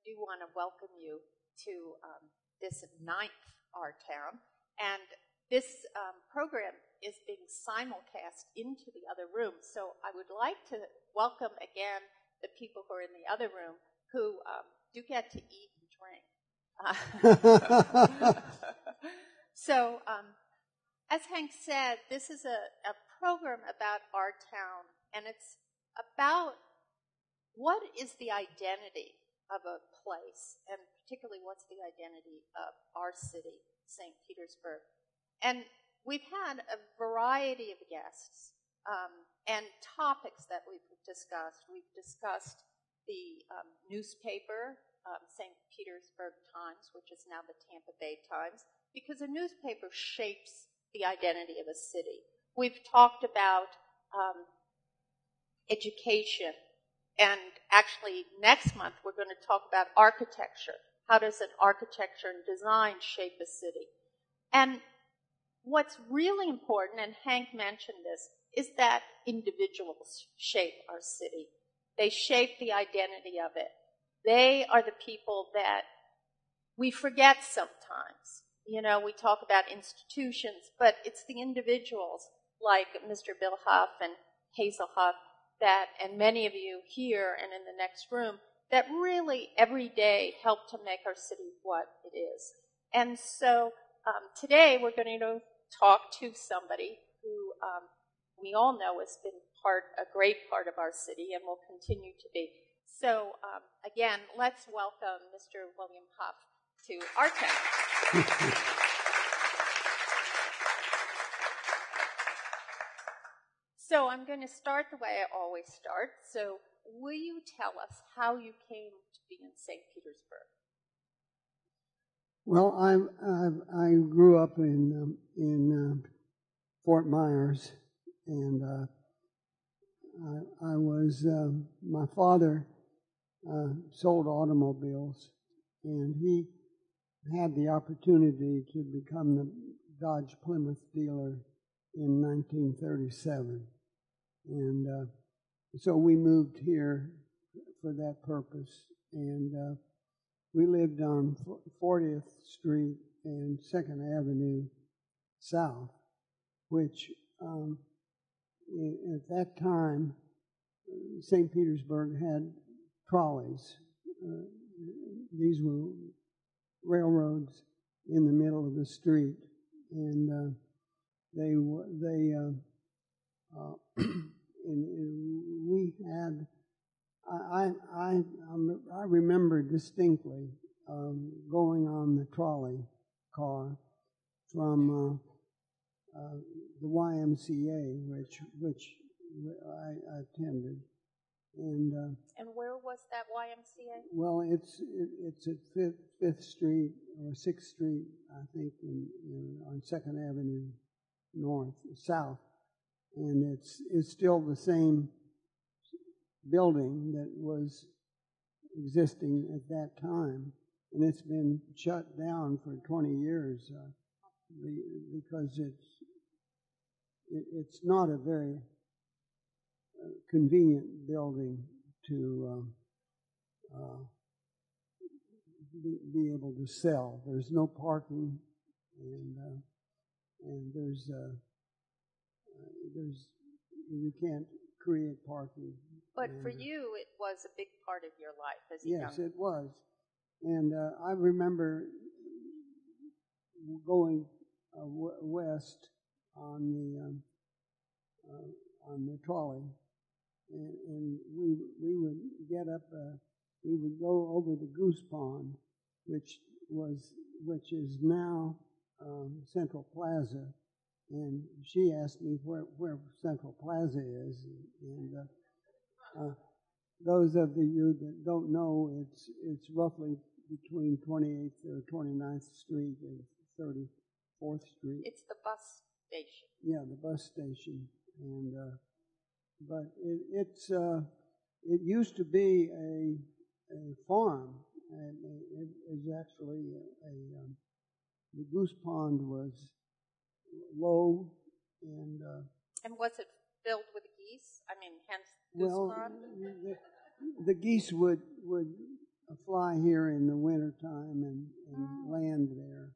do want to welcome you to this 9th Our Town. And this program is being simulcast into the other room. So I would like to welcome again the people who are in the other room who do get to eat and drink. So, as Hank said, this is a program about our town, and it's about what is the identity of a place, and particularly what's the identity of our city, St. Petersburg. And we've had a variety of guests and topics that we've discussed. We've discussed the newspaper, St. Petersburg Times, which is now the Tampa Bay Times, because a newspaper shapes the identity of a city. We've talked about education, and actually next month we're going to talk about architecture. How does an architecture and design shape a city? And what's really important, and Hank mentioned this, is that individuals shape our city. They shape the identity of it. They are the people that we forget sometimes. You know, we talk about institutions, but it's the individuals like Mr. Bill Hough and Hazel Hough that, and many of you here and in the next room, that really every day help to make our city what it is. And so today we're going to talk to somebody who we all know has been a great part of our city and will continue to be. So again, let's welcome Mr. William Hough to our town. So I'm going to start the way I always start. So will you tell us how you came to be in St. Petersburg? Well, I grew up in Fort Myers, and I was my father sold automobiles, and he had the opportunity to become the Dodge Plymouth dealer in 1937. And so we moved here for that purpose. And we lived on 40th Street and 2nd Avenue South, which at that time, St. Petersburg had trolleys. These were railroads in the middle of the street, and we had. I remember distinctly going on the trolley car from the YMCA, which I attended, and where was that YMCA? Well, it's at 5th Street or 6th Street, I think, on 2nd Avenue South, and it's still the same building that was existing at that time, and it's been shut down for 20 years because it's not a very convenient building to be able to sell. There's no parking, and there's you can't create parking. But for you, it was a big part of your life as a young man. Yes, it was. And I remember going west on the trolley, and we would get up. We would go over the Goose Pond, which is now Central Plaza. And she asked me where Central Plaza is, and those of you that don't know, it's roughly between 28th or 29th Street and 34th Street. It's the bus station. Yeah, the bus station, and but it used to be a farm, and it was actually the Goose Pond was low, and was it filled with geese? I mean, hence Goose Pond? The geese would fly here in the wintertime and land there.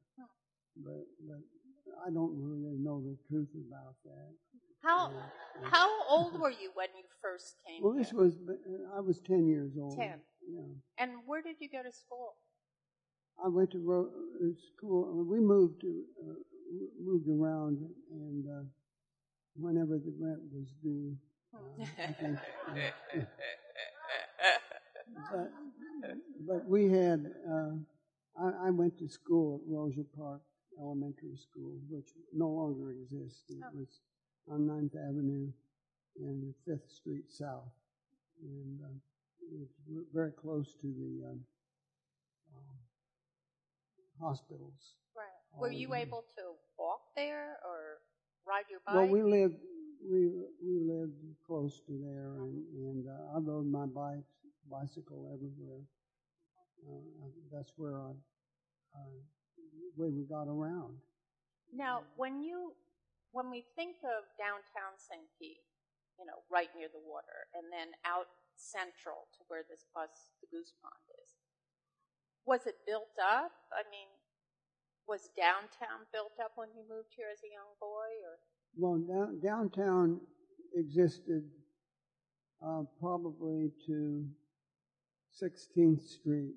But I don't really know the truth about that. How old were you when you first came Well, here? I was 10 years old. 10. Yeah. And where did you go to school? I went to school. We moved around, and whenever the rent was due, I think. But we had. I went to school at Rosa Park Elementary School, which no longer exists. It was on 9th Avenue and 5th Street South, and it's very close to the hospitals. Right. Were you able to walk there or ride your bike? Well, we lived close to there, and I rode my bicycle everywhere. That's where we got around. Now, when we think of downtown St. Pete, right near the water, and then out central to where the Goose Pond is, was it built up? I mean, was downtown built up when you moved here as a young boy, or? Well, downtown existed probably to 16th Street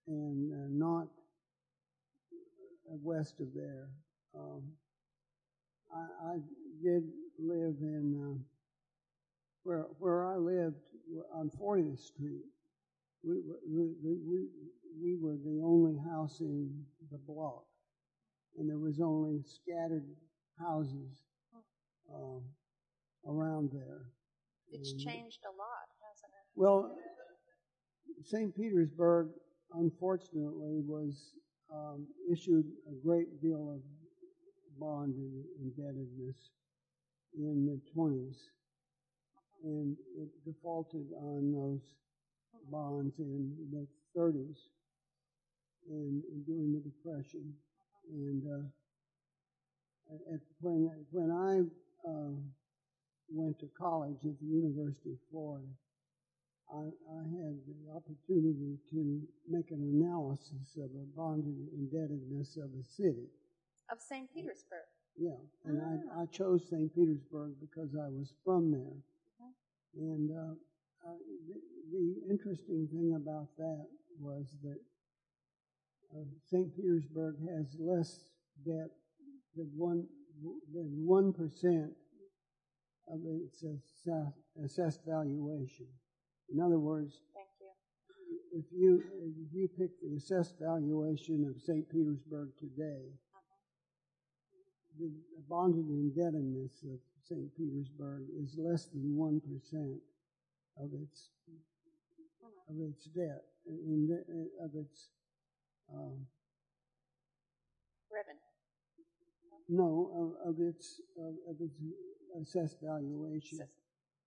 and not west of there. I did live in where I lived on 40th Street. We were the only house in the block, and there was only scattered houses around there. It's changed a lot, hasn't it? Well, St. Petersburg, unfortunately, was issued a great deal of bond indebtedness in the 20s, and it defaulted on those bonds in the 30s and during the Depression. And when I went to college at the University of Florida, I had the opportunity to make an analysis of the bonded indebtedness of the city. Of St. Petersburg? Yeah, and I chose St. Petersburg because I was from there. And the interesting thing about that was that St. Petersburg has less debt than 1% of its assessed valuation. In other words, if you pick the assessed valuation of St. Petersburg today, the bonded indebtedness of St. Petersburg is less than 1% of its debt, of its revenue. No, of its assessed valuation.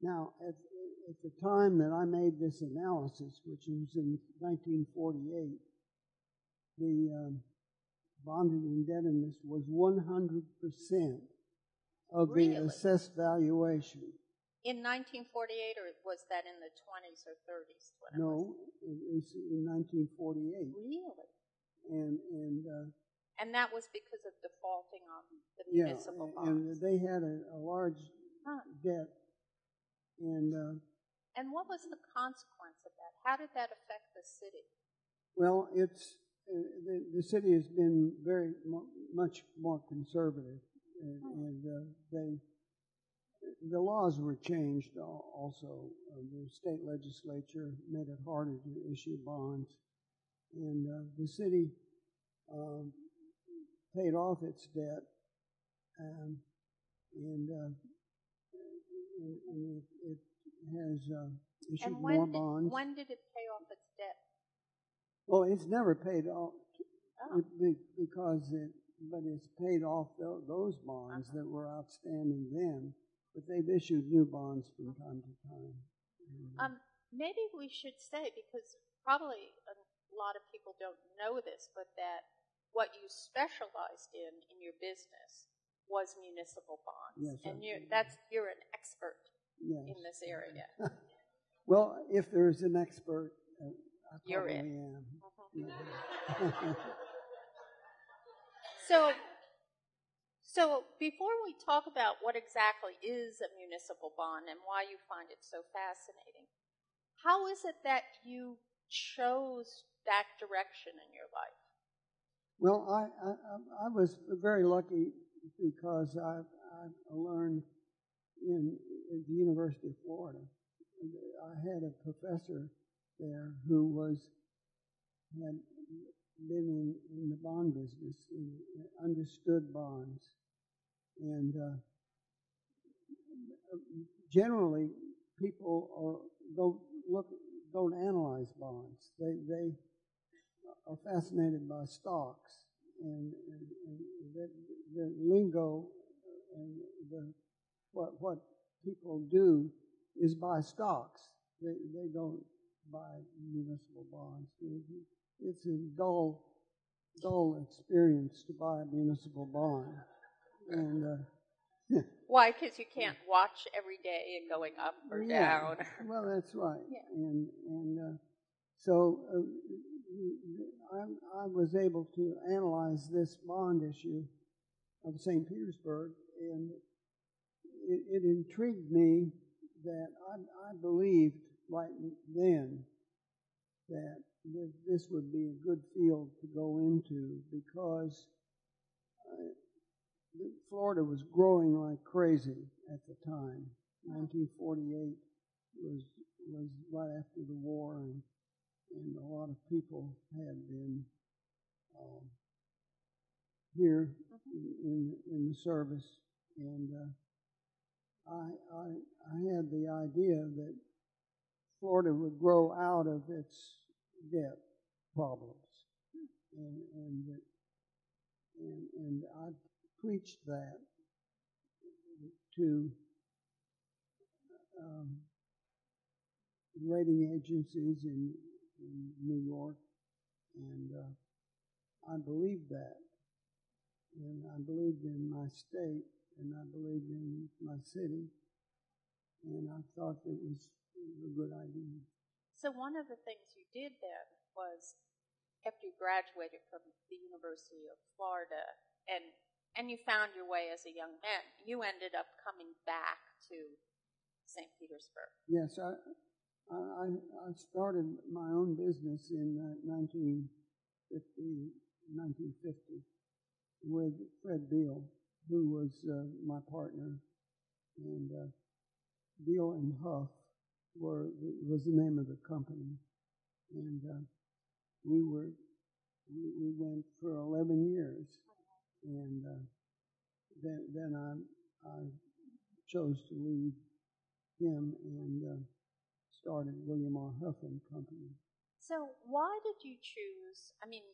Now, at the time that I made this analysis, which was in 1948, the bonded indebtedness was 100% of the assessed valuation. In 1948, or was that in the 20s or 30s? No, it was in 1948. Really? And that was because of defaulting on the municipal bonds. And they had a large debt. And what was the consequence of that? How did that affect the city? Well, the city has been very much more conservative, and the laws were changed also. The state legislature made it harder to issue bonds, and the city paid off its debt, and it has issued more bonds. When did it pay off its debt? Well, it's never paid off because it's paid off those bonds that were outstanding then, but they've issued new bonds from time to time. Maybe we should say, because probably a lot of people don't know this, but that what you specialized in your business was municipal bonds. Yes, and you're an expert in this area. Well, if there's an expert, You're probably in. am. Mm-hmm. Yeah. So before we talk about what exactly is a municipal bond and why you find it so fascinating, how is it that you chose that direction in your life? Well, I was very lucky because I learned in the University of Florida. I had a professor there who had been in the bond business and understood bonds, and generally people don't analyze bonds. They are fascinated by stocks and the lingo and what people do is buy stocks. They don't buy municipal bonds. It's a dull experience to buy a municipal bond. And why? Because you can't watch every day it going up or down. Well, that's right. Yeah. And so I was able to analyze this bond issue of St. Petersburg, and it intrigued me that I believed right then that this would be a good field to go into because Florida was growing like crazy at the time. 1948 was right after the war, and a lot of people had been here in the service, and I had the idea that Florida would grow out of its debt problems, and I preached that to rating agencies in New York, and I believed that, and I believed in my state, and I believed in my city, and I thought it was a good idea. So one of the things you did then was, after you graduated from the University of Florida and you found your way as a young man, you ended up coming back to St. Petersburg. Yes, I started my own business in 1950 with Fred Beal, who was my partner, and Beal and Hough was the name of the company, and we went for 11 years, and then I chose to leave him and started William R. Hough and Company. So why did you choose, I mean,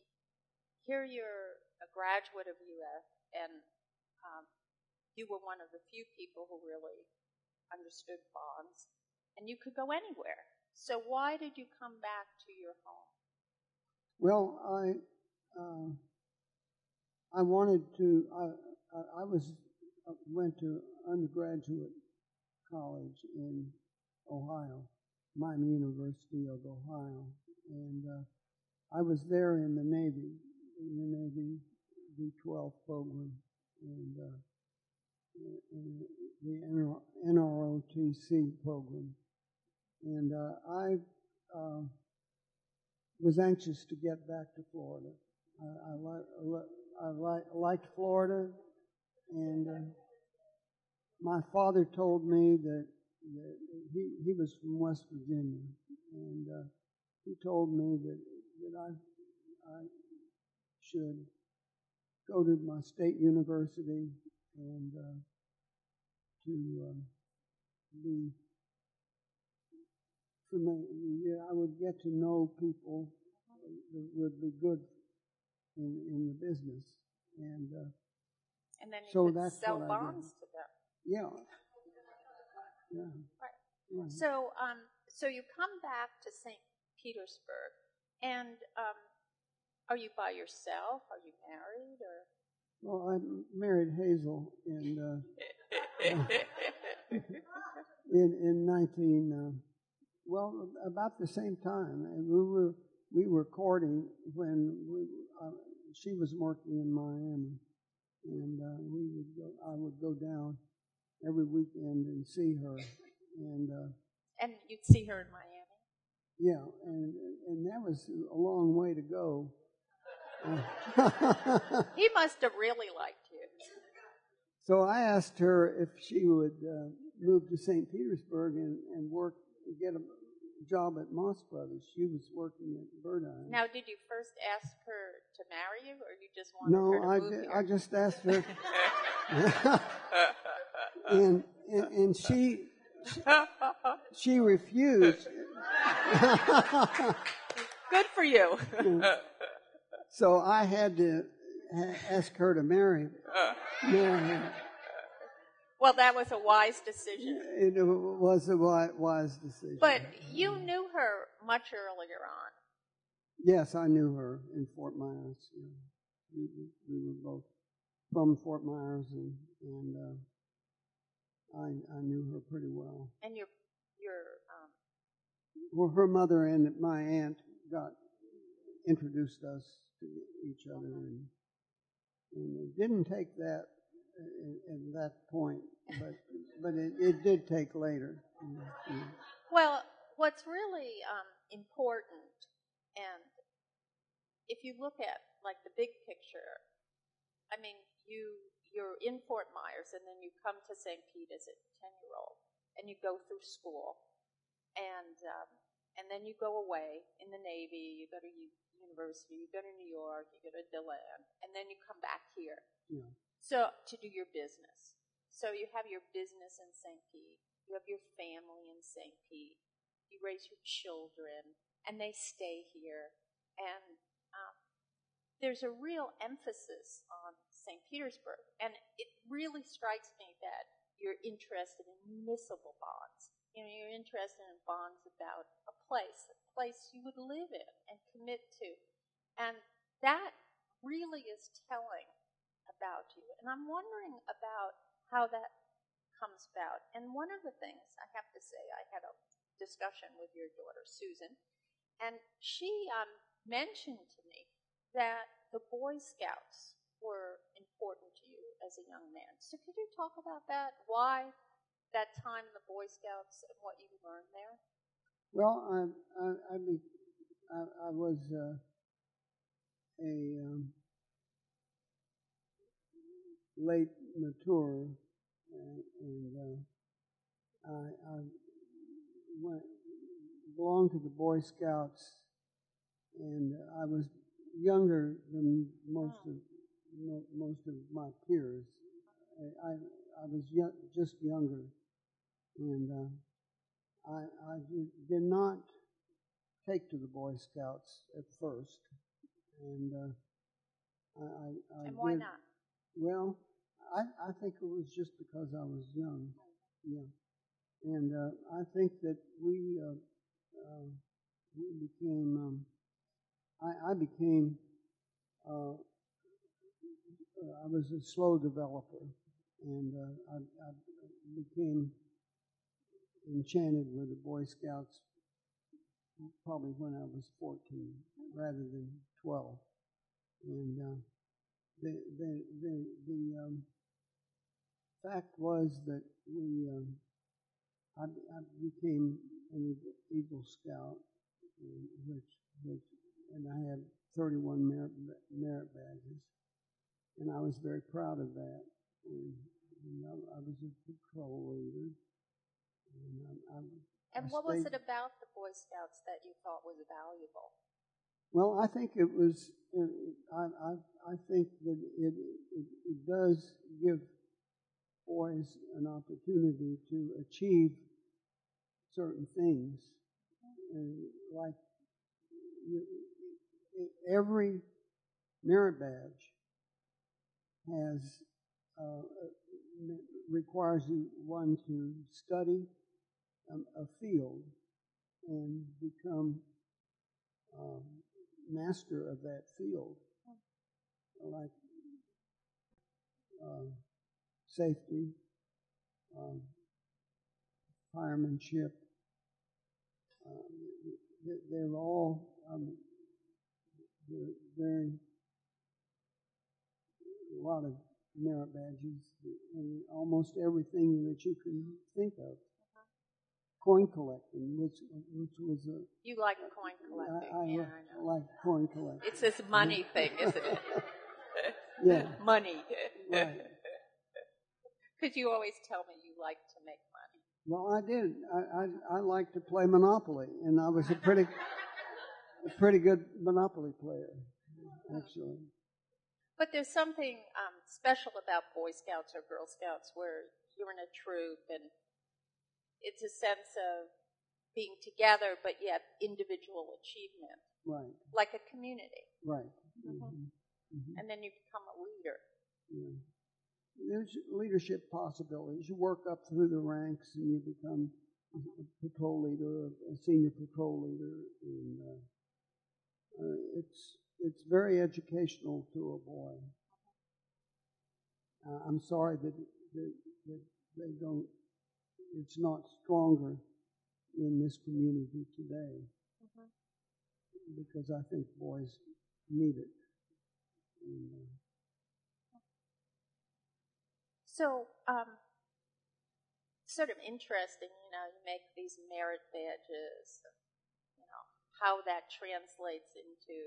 here you're a graduate of UF, and you were one of the few people who really understood bonds, and you could go anywhere. So why did you come back to your home? Well, I wanted to. I went to undergraduate college in Ohio, Miami University of Ohio, and I was there in the Navy V-12 program, and the NROTC program, and I was anxious to get back to Florida. I liked Florida, and my father told me that he was from West Virginia, and he told me that I should go to my state university and to be familiar. I would get to know people that would be good in the business, and then you so could that's sell what bonds to them. Yeah. Right. Yeah. So you come back to St. Petersburg, and are you by yourself? Are you married, or? Well, I married Hazel in 19. Well, about the same time, and we were we were courting when she was working in Miami, and I would go down every weekend and see her, and you'd see her in Miami. Yeah, and that was a long way to go. He must have really liked you. So I asked her if she would move to St. Petersburg and get a job at Moss Brothers. She was working at Burdine. Now, did you first ask her to marry you, or you just wanted her to move here? No, I just asked her. and she refused. Good for you. So I had to ask her to marry her. Well, that was a wise decision. It was a wise decision. But you knew her much earlier on. Yes, I knew her in Fort Myers. We were both from Fort Myers, and I knew her pretty well. And well, her mother and my aunt introduced us to each other, and it didn't take that at that point, but it did take later. Well, what's really important, and if you look at like the big picture, I mean, you're in Fort Myers, and then you come to St. Pete as a 10-year-old, and you go through school, and then you go away in the Navy. You go to university. You go to New York. You go to DeLand, and then you come back here. Yeah. So to do your business. So you have your business in St. Pete. You have your family in St. Pete. You raise your children, and they stay here. And there's a real emphasis on St. Petersburg. And it really strikes me that you're interested in municipal bonds. You know, you're interested in bonds about a place you would live in and commit to. And that really is telling about you. And I'm wondering about how that comes about. And one of the things I have to say, I had a discussion with your daughter, Susan, and she mentioned to me that the Boy Scouts were important to you as a young man. So could you talk about that? Why that time in the Boy Scouts and what you learned there? Well, I was a late mature, and I belonged to the Boy Scouts, and I was younger than most of my peers. I was just younger, and I did not take to the Boy Scouts at first, and and why not? Well, I think it was just because I was young, yeah, and I think that we became. I became. I was a slow developer, and I became enchanted with the Boy Scouts probably when I was 14 rather than 12. And the fact was that I became an Eagle Scout, and I had 31 merit badges, and I was very proud of that. And I was a patrol leader. And what was it about the Boy Scouts that you thought was valuable? Well, I think it was. I think that it does give boys an opportunity to achieve certain things, like every merit badge requires one to study a field and become master of that field, like safety, firemanship. They're all very a lot of merit badges and almost everything that you can think of. Coin collecting, which was a... You like coin collecting. I know. like coin collecting. It's this money thing, isn't it? Yeah. Money. Right. Because you always tell me you like to make money. Well, I did. I like to play Monopoly, and I was a pretty good Monopoly player, actually. But there's something special about Boy Scouts or Girl Scouts where you're in a troop, and it's a sense of being together, but yet individual achievement. Right. Like a community. Right. Mm-hmm. Mm-hmm. And then you become a leader. Yeah. There's leadership possibilities. You work up through the ranks and you become a patrol leader, a senior patrol leader, and it's very educational to a boy. I'm sorry that they don't. It's not stronger in this community today, because I think boys need it. And, so, sort of interesting, you make these merit badges, how that translates into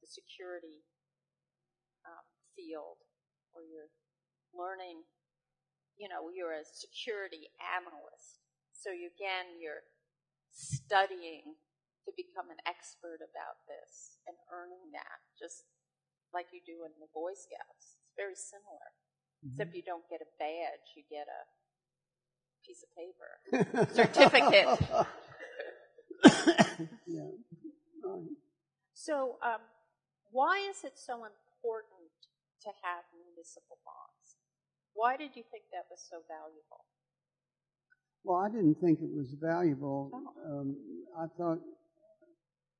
the security field, where you're learning, you're a security analyst. So you're studying to become an expert about this and earning that, just like you do in the Boy Scouts. It's very similar. Except you don't get a badge, you get a piece of paper, certificate. Yeah. So, why is it so important to have municipal bonds? Why did you think that was so valuable? Well, I didn't think it was valuable. I thought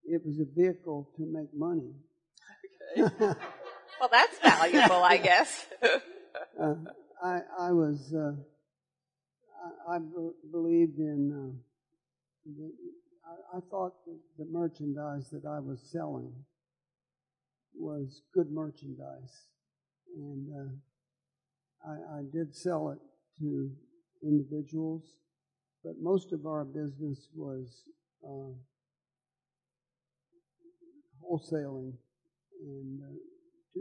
it was a vehicle to make money. Okay. Well, that's valuable, I guess. I believed in, I thought that the merchandise that I was selling was good merchandise. And I did sell it to individuals, but most of our business was wholesaling and to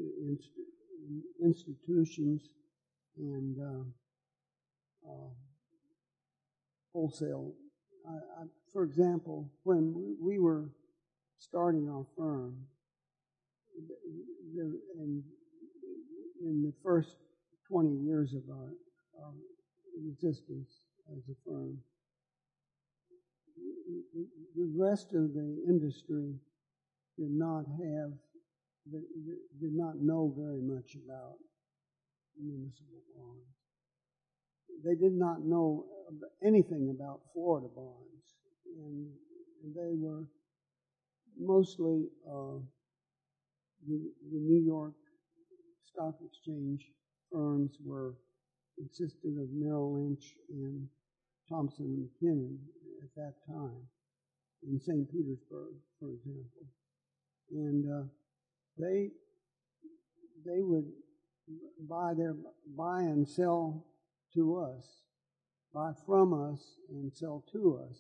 institutions and wholesale. For example, when we were starting our firm, in the first 20 years of our existence as a firm, the rest of the industry did not know very much about municipal bonds. They did not know anything about Florida bonds, and they were mostly the New York Stock Exchange firms consisted of Merrill Lynch and Thompson and McKinnon at that time in St. Petersburg, for example. And they would buy and sell to us, buy from us and sell to us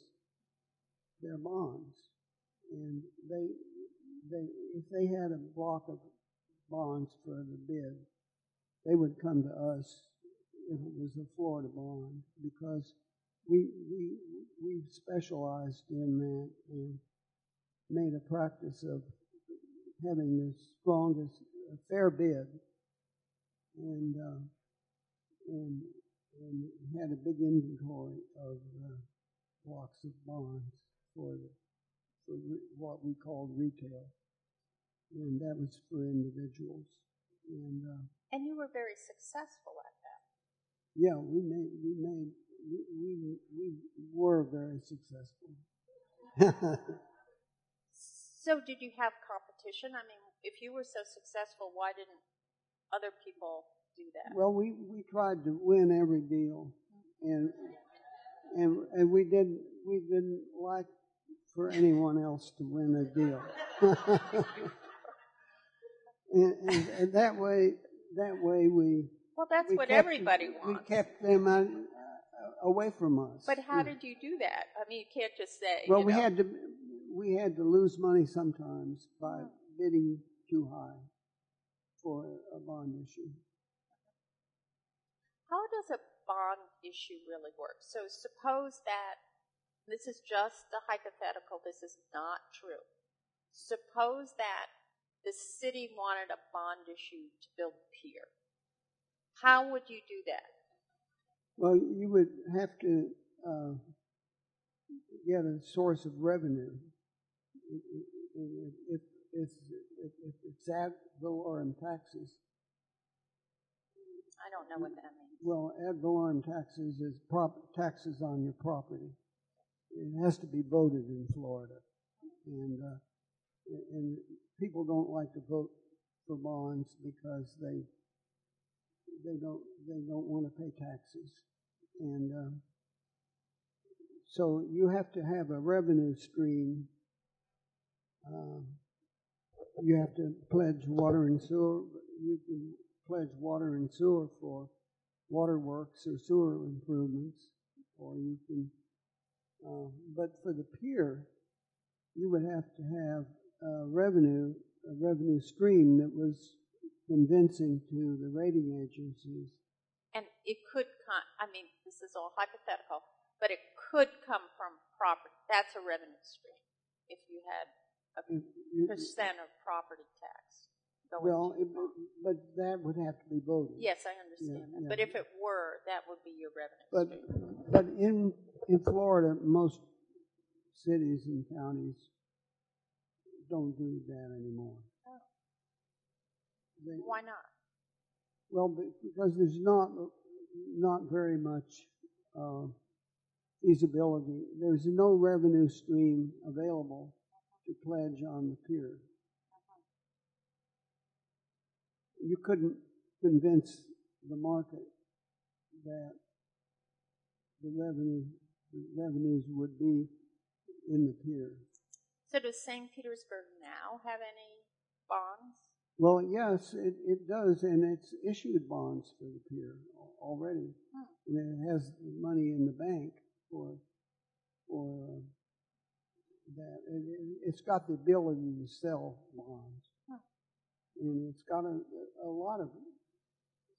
their bonds. And if they had a block of bonds for the bid, they would come to us if it was a Florida bond, because we specialized in that and made a practice of having the strongest fair bid, and had a big inventory of blocks of bonds for what we called retail, and that was for individuals. And you were very successful at that. Yeah, we were very successful. So did you have competition? I mean, if you were so successful, why didn't other people do that? Well, we tried to win every deal, and we didn't like for anyone else to win a deal. And that way we. Well, that's what everybody wants. We kept them away from us. But how did you do that? I mean, you can't just say. Well, we had to lose money sometimes by bidding too high for a bond issue. How does a bond issue really work? So suppose that this is just a hypothetical. This is not true. Suppose that the city wanted a bond issue to build a pier. How would you do that? Well, you would have to get a source of revenue. If it's ad valorem taxes. I don't know what that means. Well, ad valorem taxes is taxes on your property. It has to be voted in Florida, and people don't like to vote for bonds because they don't want to pay taxes, and so you have to have a revenue stream. You have to pledge water and sewer. You can pledge water and sewer for waterworks or sewer improvements, or you can. But for the pier, you would have to have a revenue stream that was convincing to the rating agencies. And it could come, I mean, this is all hypothetical, but it could come from property. That's a revenue stream if you had a percent of property tax. But that would have to be voted. Yes, I understand that. Yeah. But if it were, that would be your revenue stream. But in Florida, most cities and counties don't do that anymore. Oh. Why not? Well, because there's not very much feasibility. There's no revenue stream available to pledge on the pier. You couldn't convince the market that the revenues would be in the pier. So does St. Petersburg now have any bonds? Well, yes, it does, and it's issued bonds for the pier already. And it has money in the bank for that. It's got the ability to sell bonds. And it's got a lot of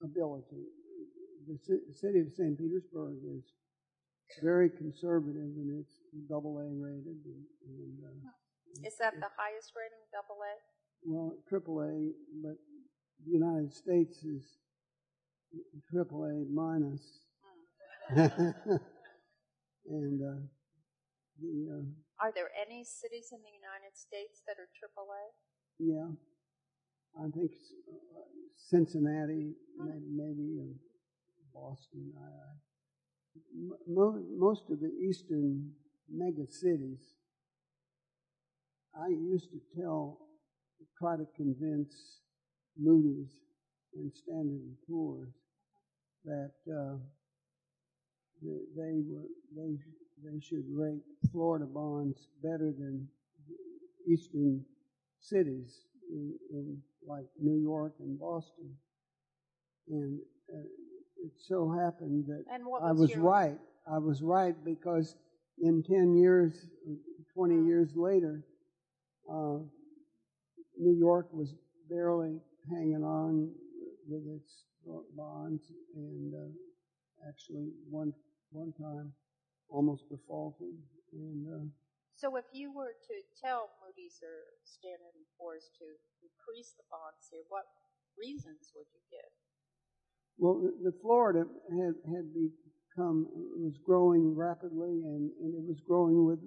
ability. The city of St. Petersburg is very conservative, and it's AA rated. Is that the highest rating, AA? Well, AAA, but the United States is AAA minus. And are there any cities in the United States that are AAA? Yeah. I think Cincinnati, maybe, and Boston. Most of the eastern mega cities, I used to try to convince Moody's and Standard & Poor's that they should rate Florida bonds better than eastern cities in like New York and Boston. And it so happened that I was right. I was right because in 10 years, 20 years later, New York was barely hanging on with its bonds, and actually one time almost defaulted. And so if you were to tell Moody's or Standard & Poor's to increase the bonds here, what reasons would you give? Well, the Florida had was growing rapidly, and it was growing with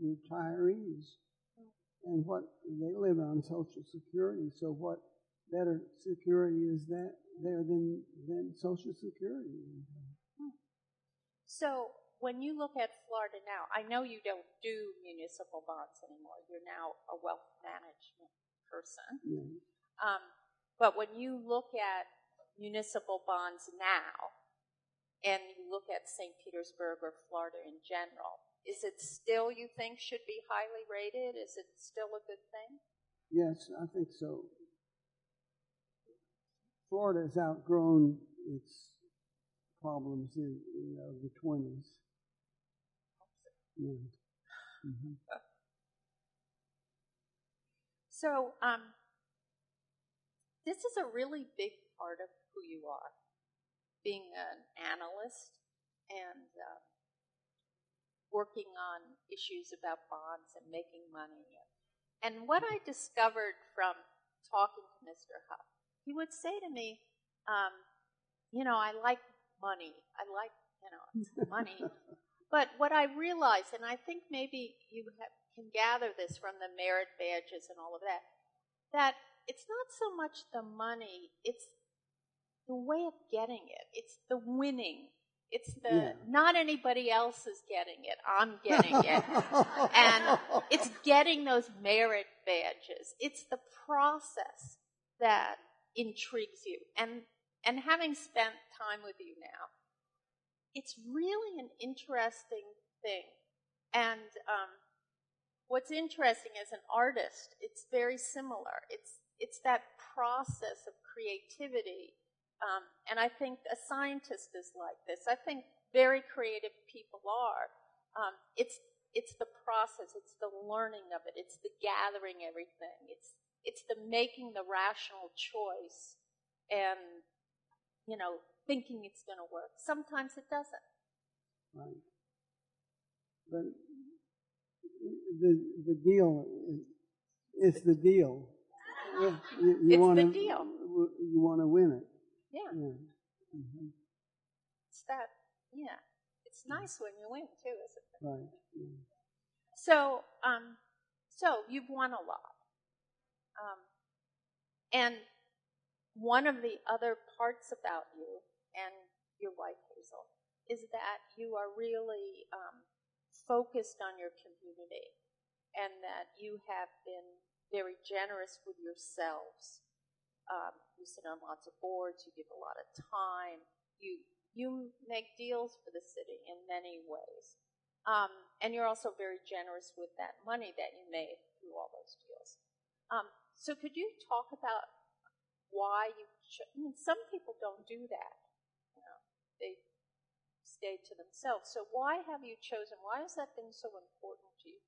retirees. And what they live on Social Security. So what better security is that there than Social Security? So when you look at Florida now, I know you don't do municipal bonds anymore. You're now a wealth management person. Yeah. But when you look at municipal bonds now, and you look at St. Petersburg or Florida in general, is it still, you think, should be highly rated? Is it still a good thing? Yes, I think so. Florida's outgrown its problems in the 20s. Yeah. Mm-hmm. So, this is a really big part of who you are, being an analyst and working on issues about bonds and making money. And what I discovered from talking to Mr. Hough, he would say to me, I like money. I like, it's money. But what I realized, and I think maybe you can gather this from the merit badges and all of that, that it's not so much the money, it's the way of getting it. It's the winning. It's the, not anybody else is getting it, I'm getting it. And it's getting those merit badges. It's the process that intrigues you. And having spent time with you now, it's really an interesting thing. And what's interesting as an artist, it's very similar. It's that process of creativity. And I think a scientist is like this. I think very creative people are. It's the process. It's the learning of it. It's the gathering everything. It's the making the rational choice and, thinking it's going to work. Sometimes it doesn't. Right. But the deal is the deal. It's the deal. You want to win it. Yeah. Mm-hmm. It's that, It's nice when you win, too, isn't it? Right. Yeah. So you've won a lot. And one of the other parts about you and your wife, Hazel, is that you are really focused on your community and that you have been very generous with yourselves. You sit on lots of boards, you give a lot of time, you make deals for the city in many ways. And you're also very generous with that money that you made through all those deals. So could you talk about why you some people don't do that. They stay to themselves. So why have you chosen? Why has that been so important to you?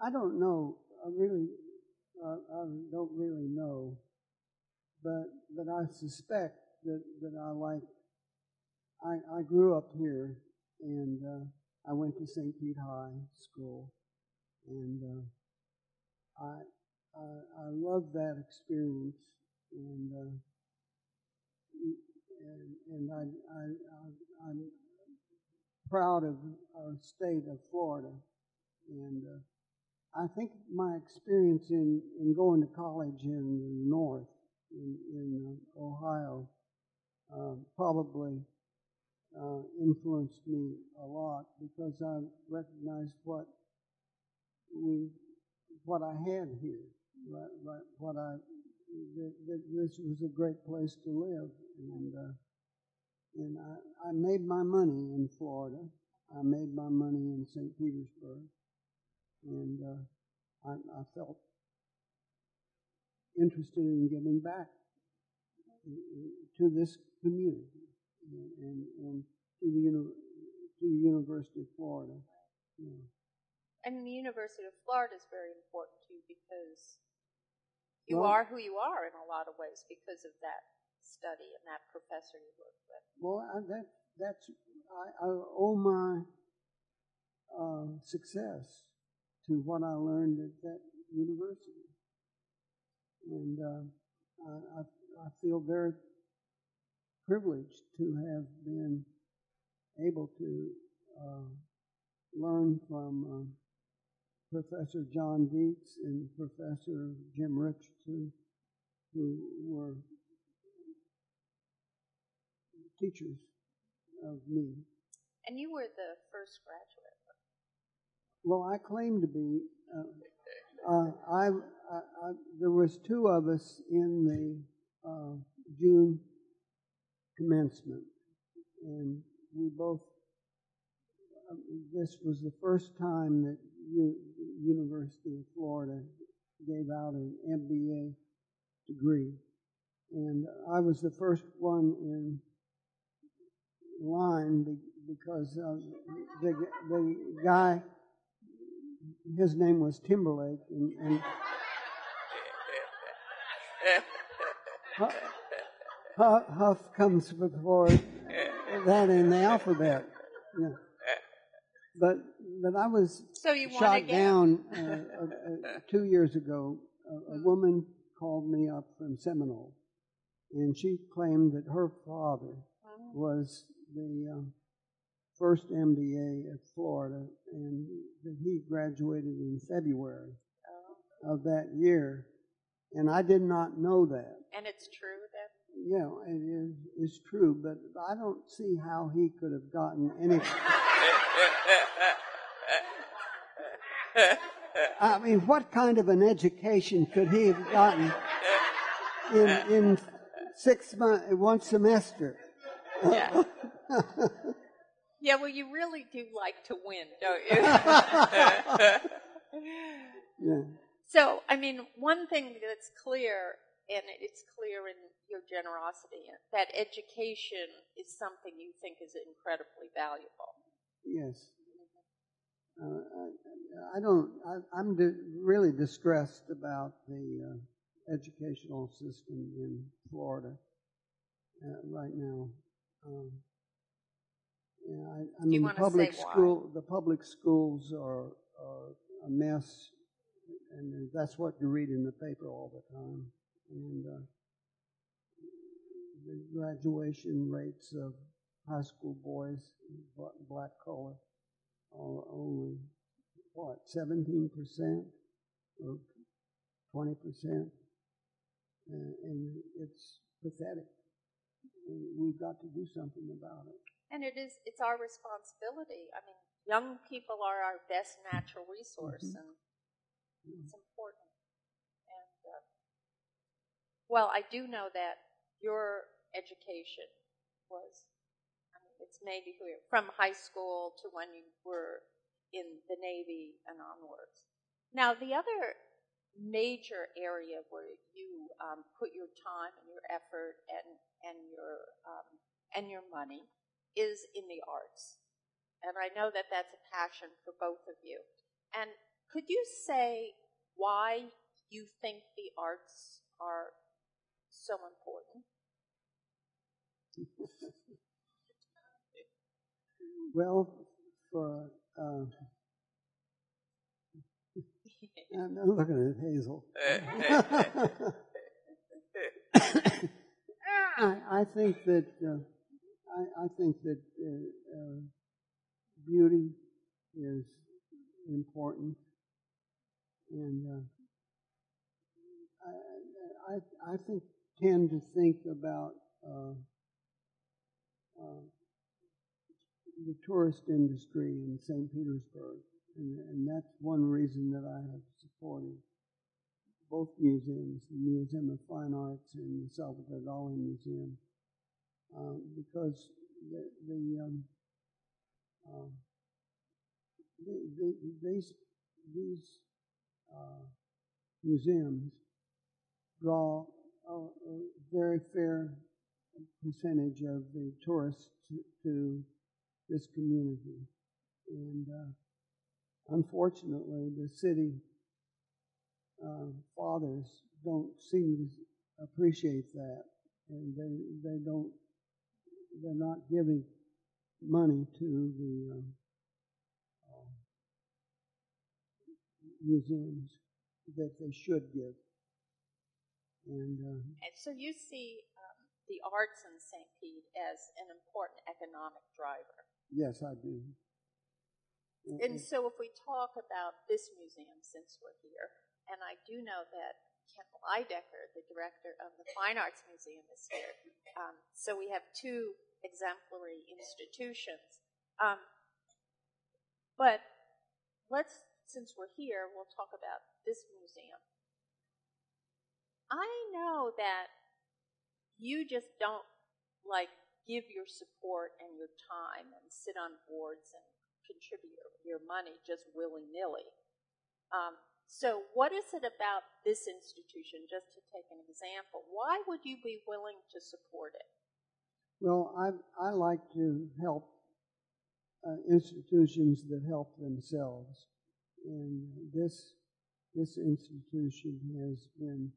I don't know. I don't really know. But I suspect that I grew up here, and I went to St. Pete High School, and I love that experience, and I'm proud of our state of Florida, and I think my experience in going to college in the north, in Ohio, probably influenced me a lot because I recognized what I had here, that this was a great place to live, and I made my money in Florida. I made my money in St. Petersburg, and I felt interested in giving back to this community and to the University of Florida. Yeah. And the University of Florida is very important to you because you are who you are in a lot of ways because of that study and that professor you worked with. Well, I owe my success to what I learned at that university, and I feel very privileged to have been able to learn from Professor John Dietz and Professor Jim Richardson, who were teachers of me. And you were the first graduate. Well, I claim to be. There was two of us in the June commencement, and we both. This was the first time that University of Florida gave out an MBA degree, And I was the first one in line because the guy, his name was Timberlake, and Hough comes before that in the alphabet. Yeah. But I was shot down 2 years ago. A woman called me up from Seminole, and she claimed that her father was the first MBA at Florida, and that he graduated in February of that year. And I did not know that. And it's true then? Yeah, it is true, but I don't see how he could have gotten any. I mean, what kind of an education could he have gotten in 6 months, one semester? Yeah. Yeah, well, you really do like to win, don't you? Yeah. So, I mean, one thing that's clear, and it's clear in your generosity, that education is something you think is incredibly valuable. Yes. I'm really distressed about the educational system in Florida right now. I mean, the public schools are a mess, and that's what you read in the paper all the time. And the graduation rates of high school boys, black collar, are only, 17% or 20%? And it's pathetic. And we've got to do something about it. And it's our responsibility. I mean, young people are our best natural resource, and it's important. And, well, I do know that your education was, it's maybe from high school to when you were in the Navy and onwards. Now, the other major area where you put your time and your effort and your money is in the arts. And I know that that's a passion for both of you. And could you say why you think the arts are so important? Well, I'm looking at Hazel. I think that beauty is important, and I tend to think about the tourist industry in St. Petersburg, and that's one reason that I have supported both museums, the Museum of Fine Arts and the Salvador Dali Museum, because these museums draw a very fair percentage of the tourists to this community. And unfortunately, the city fathers don't seem to appreciate that, and they're not giving money to the museums that they should give. And so you see the arts in St. Pete as an important economic driver. Yes, I do. And so if we talk about this museum, since we're here, and I do know that Eckerd, the director of the Fine Arts Museum, is here. So we have two exemplary institutions. But since we're here, we'll talk about this museum. I know that you just don't give your support and your time and sit on boards and contribute your money just willy-nilly. So what is it about this institution, just to take an example? Why would you be willing to support it? Well, I like to help institutions that help themselves, and this institution has been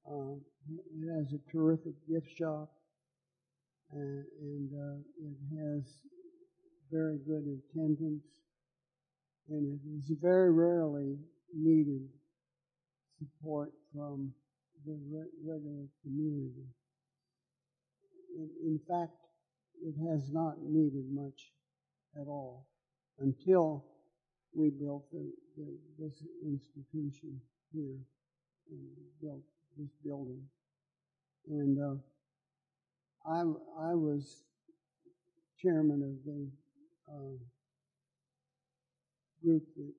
it has a terrific gift shop, and it has very good attendance, and it is very rarely needed support from the regular community. In fact, it has not needed much at all until we built this institution here and built this building. And I was chairman of the group that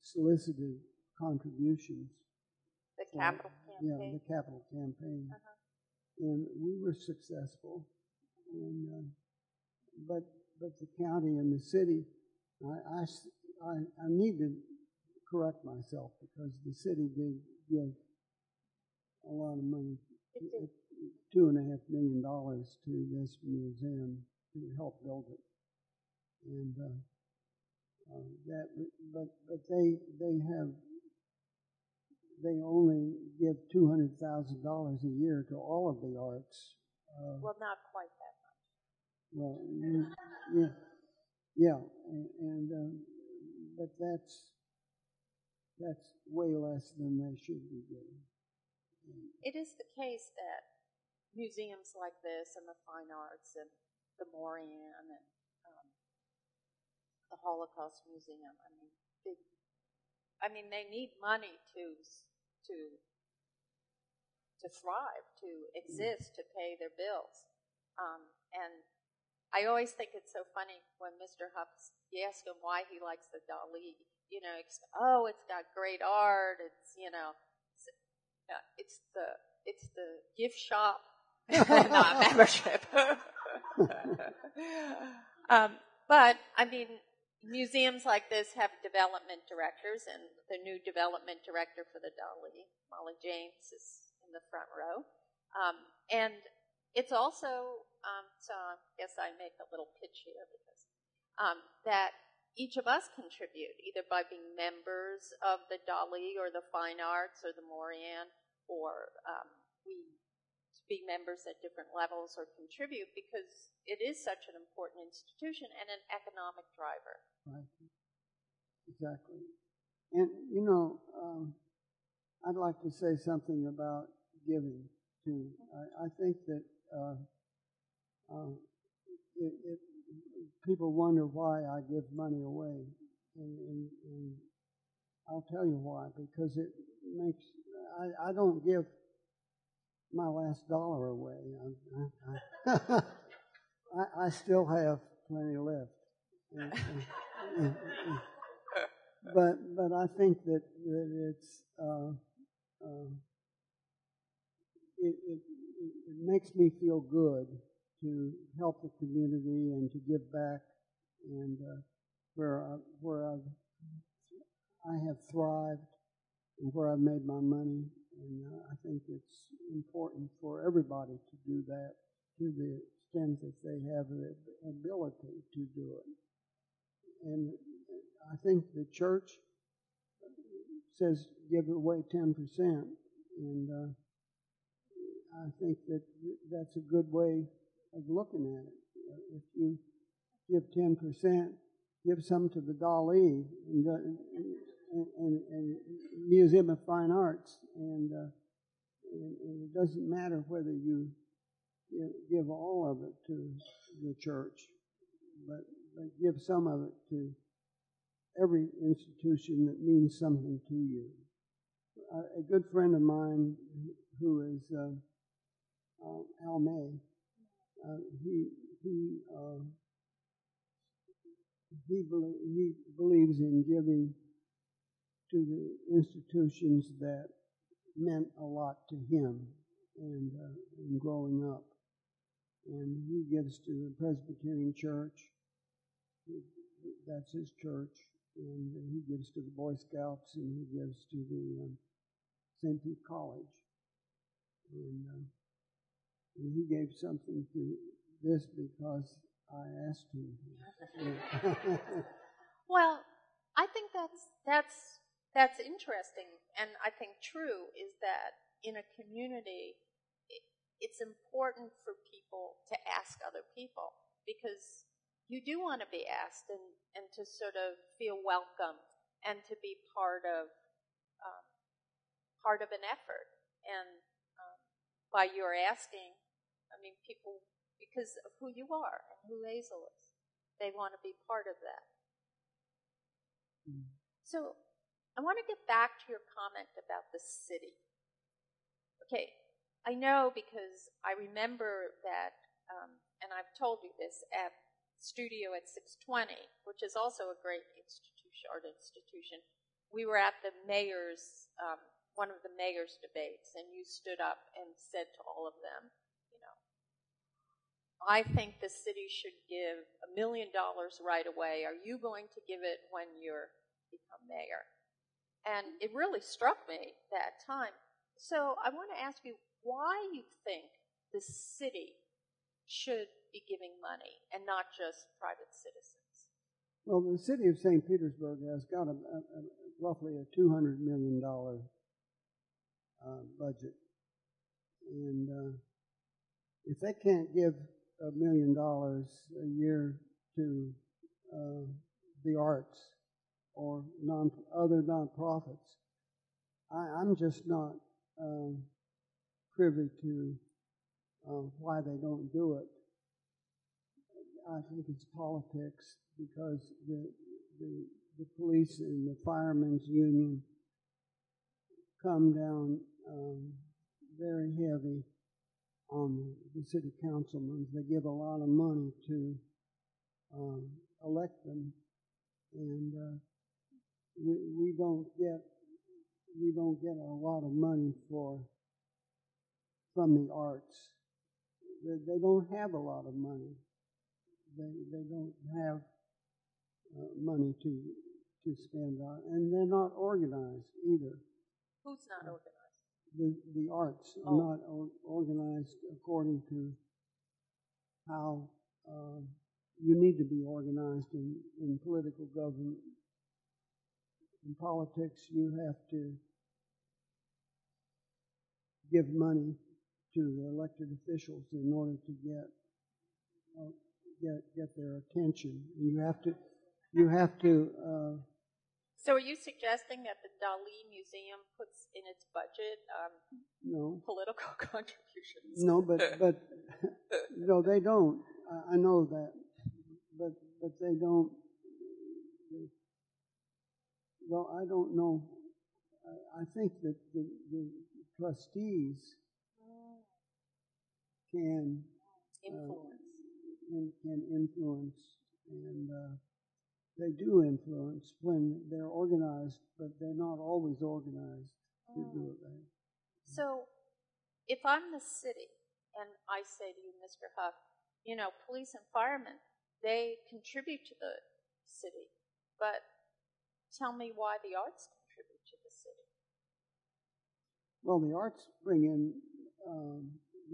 solicited contributions. The capital campaign? Yeah, the capital campaign. And we were successful. And but the county and the city, I need to correct myself, because the city did give a lot of money, $2.5 million to this museum to help build it, and but they only give $200,000 a year to all of the arts. Well, not quite that much. Well, yeah, and but that's way less than they should be getting. It is the case that museums like this and the fine arts and the Morian and the Holocaust Museum, they need money to thrive, to exist, to pay their bills. And I always think it's so funny when Mr. Hough, you ask him why he likes the Dalí. It's got great art. It's the gift shop, not membership. But museums like this have development directors, and the new development director for the Dalí, Molly James, is in the front row. And it's also, so I guess I make a little pitch here, because that each of us contribute, either by being members of the Dalí or the Fine Arts or the Morian, or we be members at different levels or contribute, because it is such an important institution and an economic driver. Right. Exactly. And, I'd like to say something about giving, too. I think that people wonder why I give money away, and I'll tell you why. Because it makes I don't give my last dollar away. I still have plenty left. But I think that it's it makes me feel good to help the community and to give back, and where I have thrived and where I've made my money, and I think it's important for everybody to do that to the extent that they have the ability to do it. And I think the church says give away 10%, and I think that that's a good way of looking at it. If you give 10%, give some to the Dalí and Museum of Fine Arts, and it doesn't matter whether you give all of it to the church, but give some of it to every institution that means something to you. A good friend of mine, who is Al May, he believes in giving to the institutions that meant a lot to him and in growing up. And he gives to the Presbyterian Church. That's his church. and he gives to the Boy Scouts, and he gives to the St. Pete College. And he gave something to this because I asked him. Well, I think that's interesting, and I think true is that in a community, it's important for people to ask other people, because you do want to be asked and to sort of feel welcome and to be part of an effort. And by your asking, I mean, people, because of who you are and who Hazel is, they want to be part of that. So I want to get back to your comment about the city. Okay, I know because I remember that, and I've told you this, at Studio at 620, which is also a great art institution, we were at the mayor's, one of the mayor's debates, and you stood up and said to all of them, you know, I think the city should give $1 million right away. Are you going to give it when you become mayor? And it really struck me that time. So I want to ask you why you think the city should be giving money and not just private citizens. Well, the city of St. Petersburg has got roughly a $200 million budget. And if they can't give $1 million a year to the arts or other nonprofits, I'm just not privy to why they don't do it. I think it's politics, because the police and the firemen's union come down very heavy on the city councilmen. They give a lot of money to elect them, and we don't get a lot of money from the arts. They don't have a lot of money. They don't have money to spend on, and they're not organized either. Who's not organized? The arts are not organized according to how you need to be organized in political government. In politics, you have to give money to the elected officials in order to get their attention. You have to. So, are you suggesting that the Dalí Museum puts in its budget no political contributions? No, but no, they don't. I know that, but they don't. Well, I don't know. I think that the trustees can influence, and they do influence when they're organized, but they're not always organized to do it right. So, if I'm the city and I say to you, Mr. Hough, you know, police and firemen, they contribute to the city, but tell me why the arts contribute to the city. Well, the arts bring in,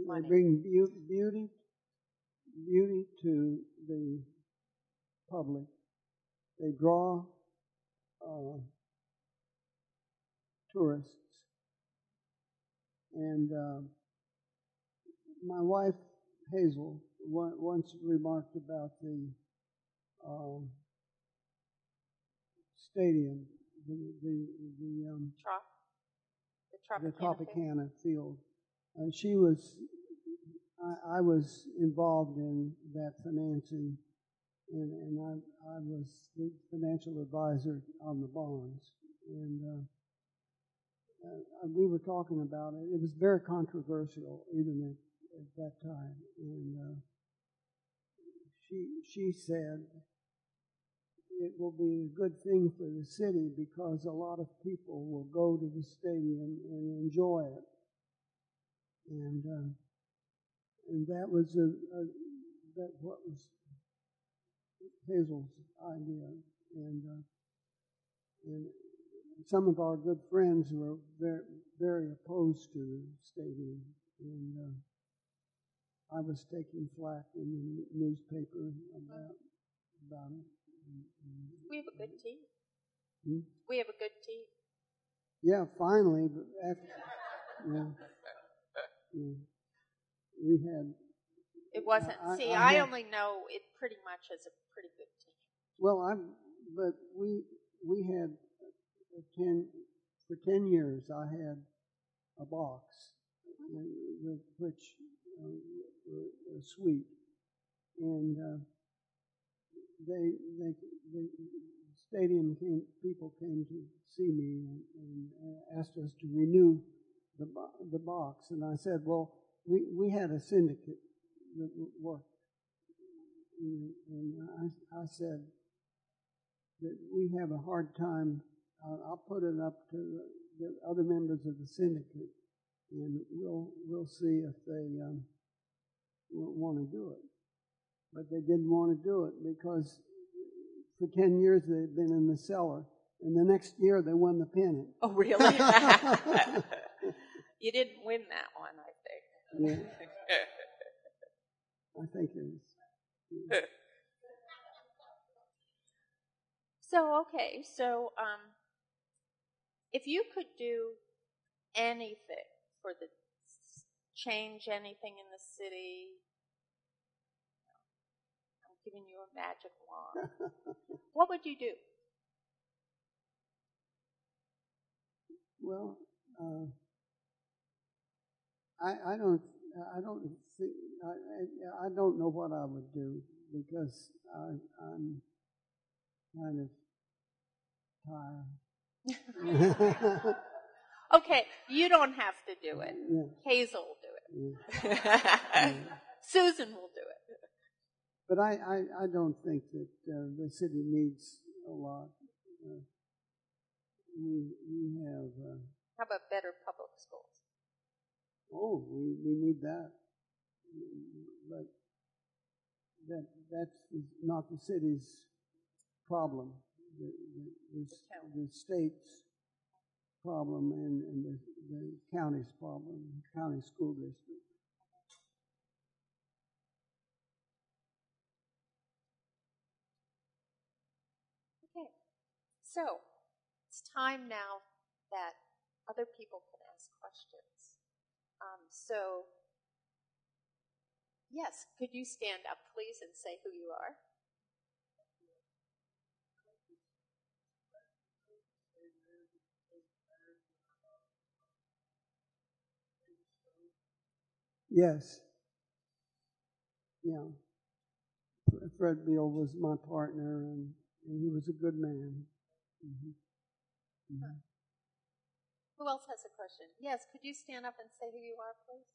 Money. They bring beauty to the public. They draw tourists. And my wife, Hazel, once remarked about the stadium, the Tropicana field. And I was involved in that financing, and I was the financial advisor on the bonds. And we were talking about it. It was very controversial even at that time. And she said it will be a good thing for the city because a lot of people will go to the stadium and enjoy it. And that was what was Hazel's idea. And and some of our good friends were very, very opposed to the stadium, and I was taking flack in the newspaper about it. We have a good team. Hmm? We have a good team. Yeah, finally, but after, we had. It wasn't. I only know it pretty much as a pretty good team. Well, but we had for 10 years. I had a box with which a suite, and the stadium people came to see me and asked us to renew the box, and I said, well, we had a syndicate that worked, and I said that we have a hard time. I'll put it up to the other members of the syndicate, and we'll see if they want to do it. But they didn't want to do it because for 10 years they'd been in the cellar, and the next year they won the pennant. Oh, really? You didn't win that one, I think. Yeah. I think it is. Yeah. So, okay, if you could do anything for change anything in the city, I'm giving you a magic wand, what would you do? Well, I don't think I don't know what I would do because I'm kind of tired. Okay, you don't have to do it. Yeah. Hazel will do it. Yeah. Susan will do it. But I don't think that the city needs a lot. We have. How about better public schools? Oh, we need that. But that's not the city's problem. The state's problem and the county's problem, county school district. Okay, so it's time now that other people can ask questions. Yes, could you stand up, please, and say who you are? Yes. Yeah. Fred Beal was my partner, and he was a good man. Mm-hmm. Mm-hmm. Who else has a question? Yes, could you stand up and say who you are, please?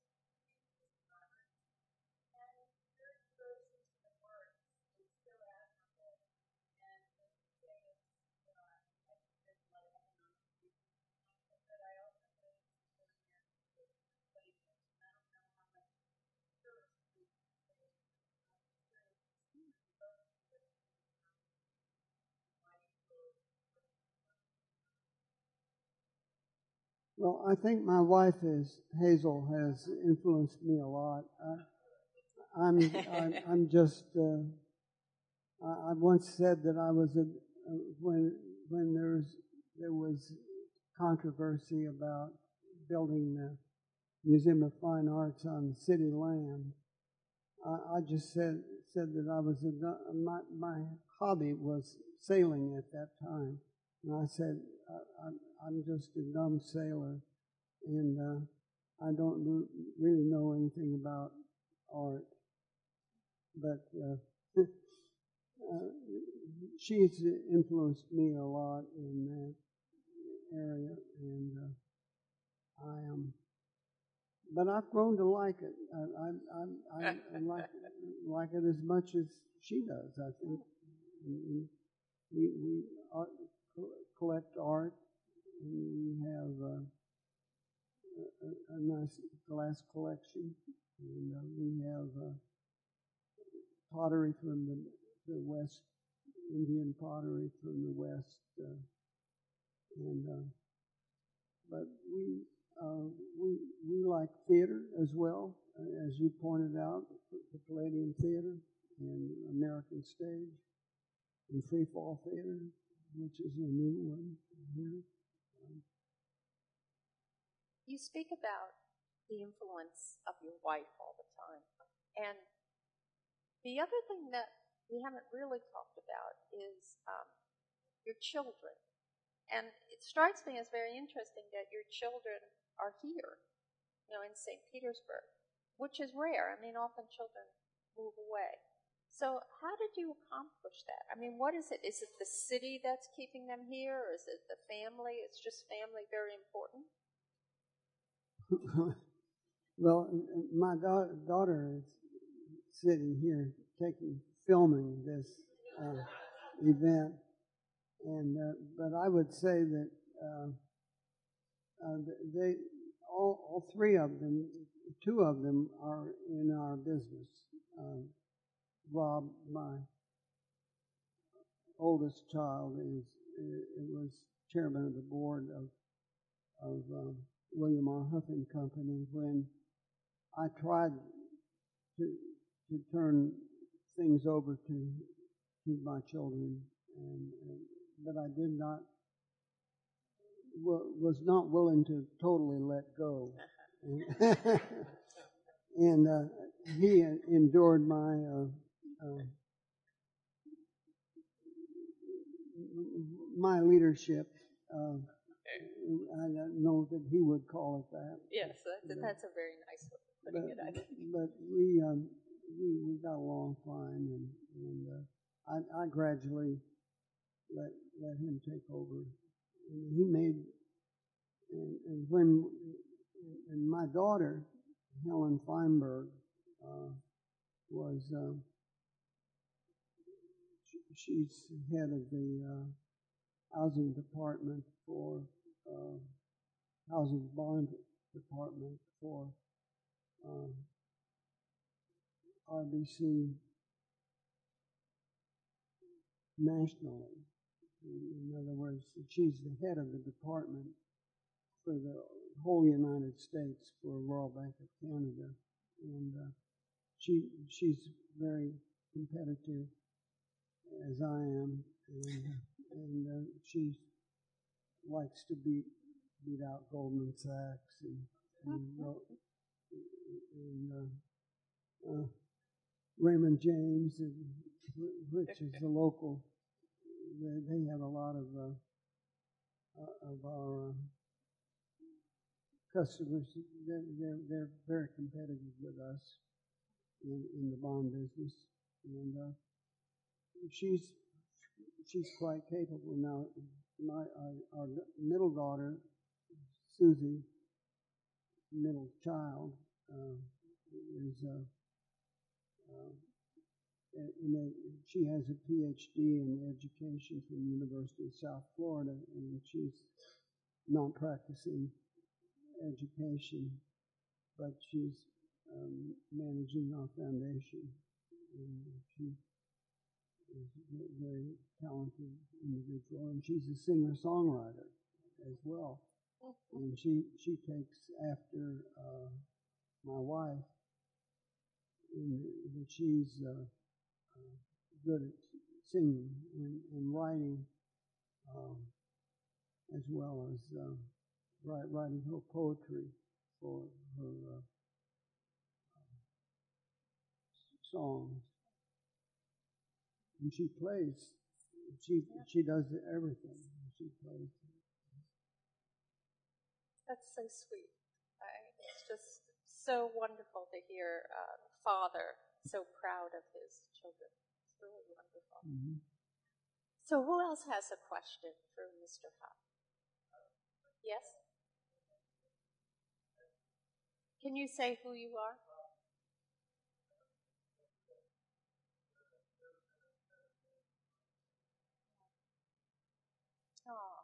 Well, I think my wife Hazel has influenced me a lot. I'm just. I once said that I was when there was controversy about building the Museum of Fine Arts on city land. I just said that I was my hobby was sailing at that time, and I said I'm just a dumb sailor, and I don't really know anything about art, but she's influenced me a lot in that area, and I am. But I've grown to like it. I like it as much as she does. I think we collect art, and we have a nice glass collection, and we have pottery from the West, Indian pottery from the West, And but we like theater as well, as you pointed out, the Palladium Theater and American Stage and Free Fall Theater, which is a new one here. You speak about the influence of your wife all the time. And the other thing that we haven't really talked about is your children. And it strikes me as very interesting that your children are here, in St. Petersburg, which is rare. I mean, often children move away. So how did you accomplish that? I mean, what is it? Is it the city that's keeping them here, or is it the family? It's just family very important? Well, my daughter is sitting here filming this event, and but I would say that they all three of them, two of them are in our business. Rob, my oldest child, was chairman of the board of William R. Hough and Company when I tried to turn things over to my children, but I did not was not willing to totally let go, and he endured my leadership. I don't know that he would call it that. Yes, that's a very nice way of putting it, I think. But we got along fine, and I gradually let him take over. And he made, and my daughter, Helen Feinberg, was, she's head of the housing department for housing bond department for RBC nationally. In other words, she's the head of the department for the whole United States for Royal Bank of Canada, and she's very competitive, as I am, and she likes to beat out Goldman Sachs and Raymond James, which is the local. They have a lot of our customers. They're very competitive with us in the bond business, and she's quite capable now. Our middle daughter, Susie, middle child, is she has a PhD in education from the University of South Florida, and she's not practicing education, but she's managing our foundation, and she is a very talented individual, and she's a singer-songwriter as well. And she takes after my wife, and she's good at singing and writing, as well as writing her poetry for her songs. And she plays. She does everything. She plays. That's so sweet. It's just so wonderful to hear a father so proud of his children. It's really wonderful. Mm-hmm. So who else has a question for Mr. Hough? Yes? Can you say who you are? Oh.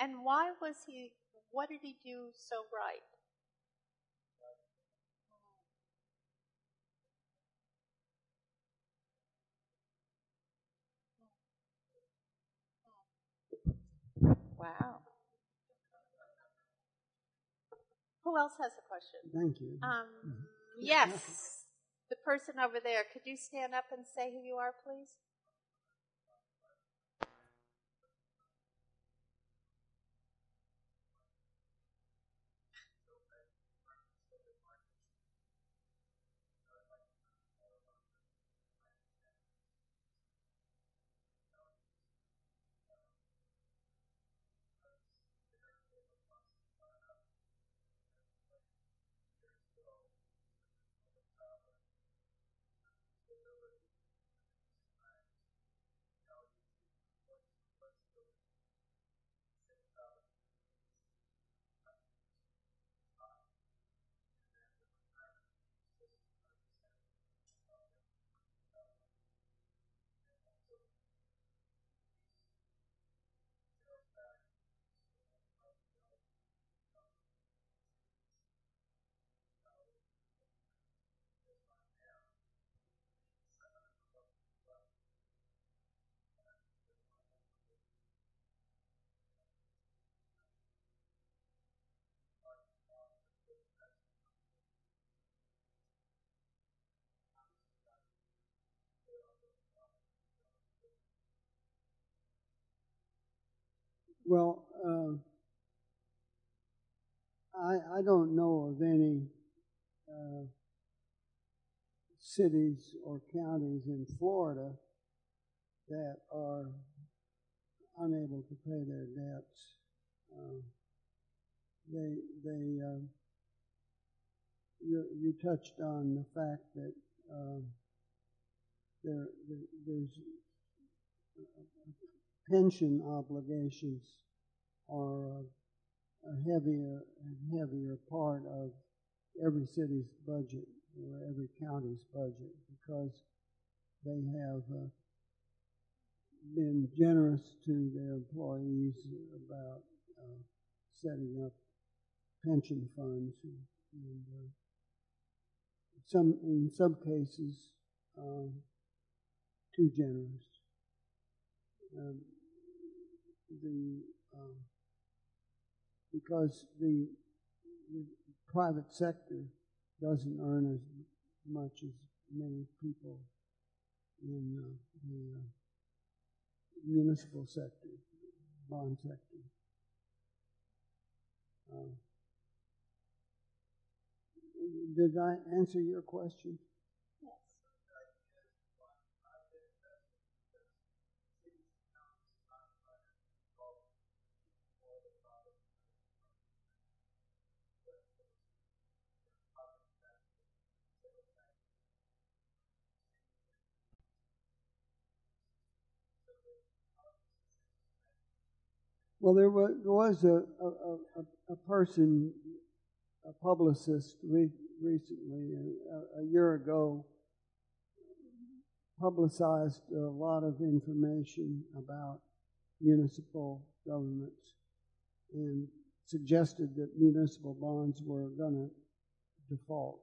And why was he, what did he do so right? Wow. Who else has a question? Thank you. Yes. The person over there. Could you stand up and say who you are, please? Well, I don't know of any cities or counties in Florida that are unable to pay their debts. You touched on the fact that there's pension obligations are a heavier and heavier part of every city's budget or every county's budget because they have been generous to their employees about setting up pension funds and in some cases too generous. Because the private sector doesn't earn as much as many people in the municipal sector, bond sector. Did I answer your question? Yes. Well, there was a person, a publicist recently, a year ago, publicized a lot of information about municipal governments and suggested that municipal bonds were going to default,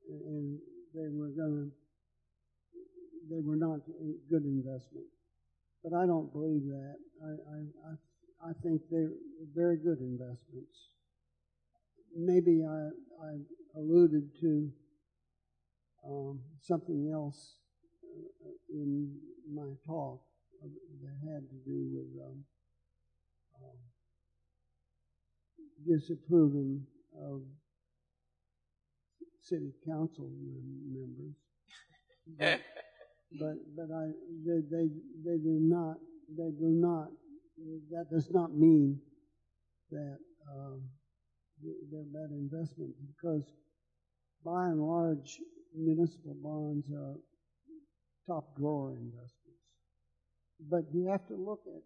and they were not a good investment. But I don't believe that. I think they're very good investments. Maybe I alluded to something else in my talk that had to do with disapproving of city council members. But they do not. That does not mean that they're bad investment, because by and large municipal bonds are top drawer investments. But you have to look at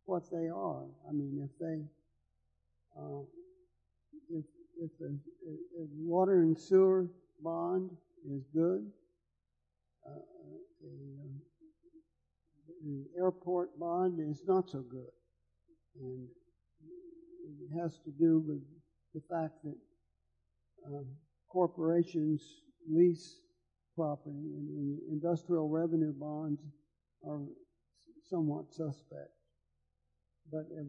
what they are. I mean, if a water and sewer bond is good. An airport bond is not so good. And it has to do with the fact that corporations lease property, and industrial revenue bonds are somewhat suspect. But a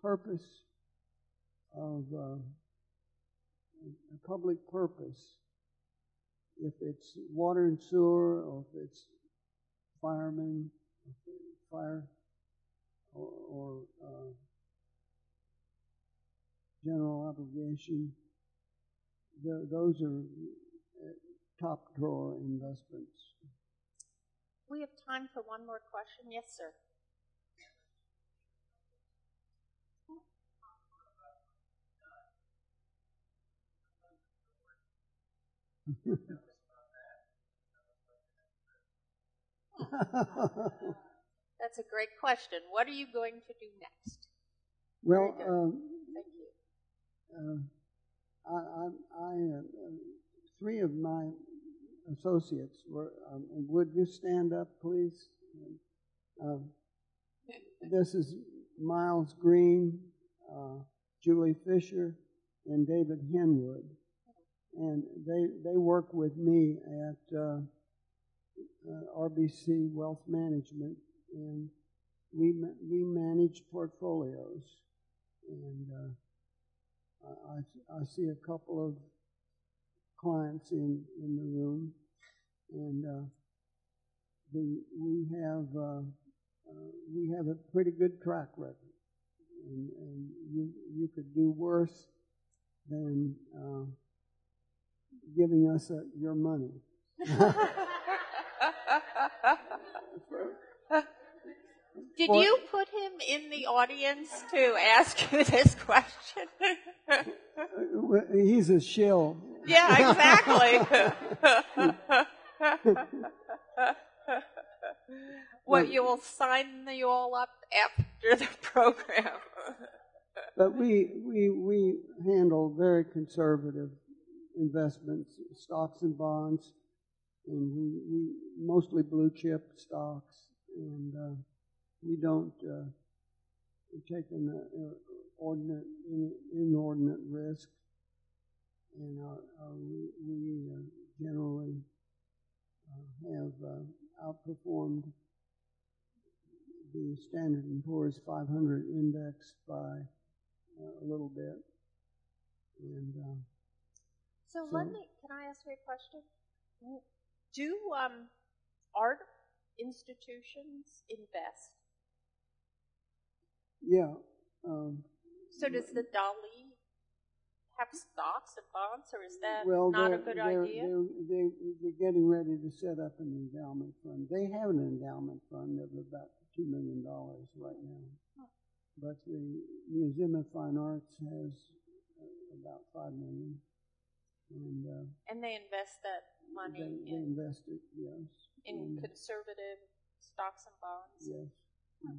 purpose of a public purpose, if it's water and sewer, or if it's firemen, fire, or general obligation, those are top drawer investments. We have time for one more question. Yes, sir. That's a great question. What are you going to do next? Well, thank you. Three of my associates were. Would you stand up, please? This is Miles Green, Julie Fisher, and David Henwood, and they work with me at RBC Wealth Management, and we manage portfolios. And I see a couple of clients in the room, and we have a pretty good track record, and you could do worse than giving us your money. Did you put him in the audience to ask you this question? He's a shill. Yeah, exactly. What, you will sign you all up after the program? But we handle very conservative investments, stocks and bonds, and we mostly blue chip stocks, and we don't take an inordinate risk, and we generally have outperformed the Standard & Poor's 500 index by a little bit. And so can I ask you a question? Do art institutions invest? Yeah. So does the Dali have stocks and bonds, or is that not a good idea? They're getting ready to set up an endowment fund. They have an endowment fund of about $2 million right now. Huh. But the Museum of Fine Arts has about $5 million. And they invest that money they invest it, yes. In conservative stocks and bonds? Yes. Huh.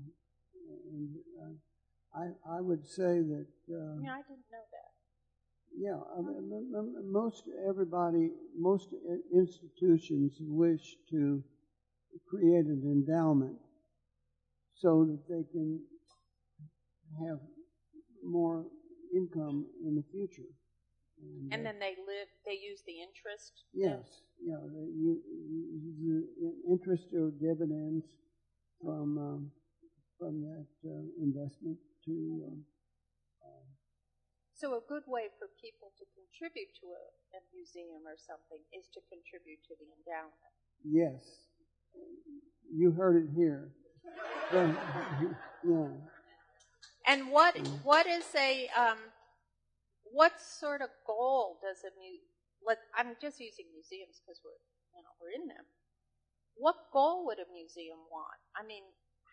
And I would say that... yeah, I didn't know that. Yeah, most institutions wish to create an endowment so that they can have more income in the future. And then they use the interest? Yes, yeah, they use the interest or dividends from that investment to... So a good way for people to contribute to a museum or something is to contribute to the endowment. Yes. You heard it here. Yeah. And what is what sort of goal does I'm just using museums because we're in them. What goal would a museum want? I mean,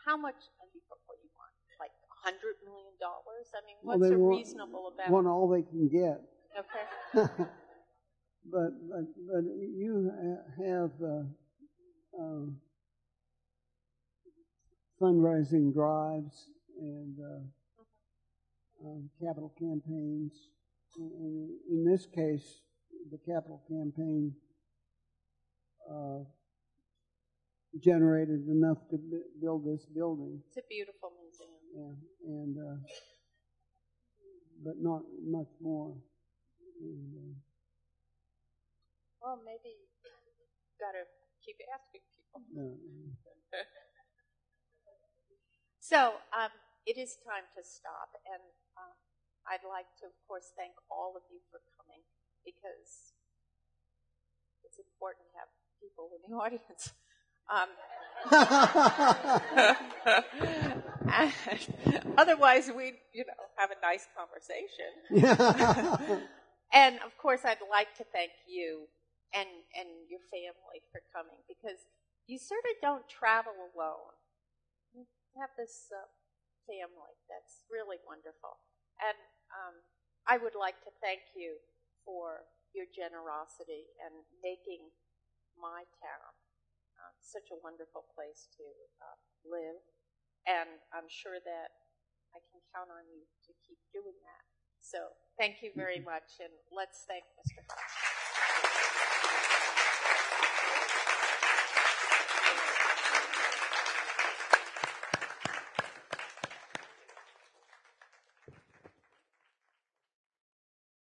how much? What do you want? Like $100 million? I mean, what's reasonable about? Want all they can get. Okay. but you have fundraising drives and capital campaigns. And in this case, the capital campaign generated enough to build this building. It's a beautiful museum. Yeah, and but not much more. And, well, maybe you've got to keep asking people. So it is time to stop, and I'd like to, of course, thank all of you for coming, because it's important to have people in the audience. Otherwise, we'd, have a nice conversation. And, of course, I'd like to thank you and your family for coming, because you sort of don't travel alone. You have this family that's really wonderful. And I would like to thank you for your generosity and making my town such a wonderful place to live. And I'm sure that I can count on you to keep doing that. So thank you very much, and let's thank Mr. Hough.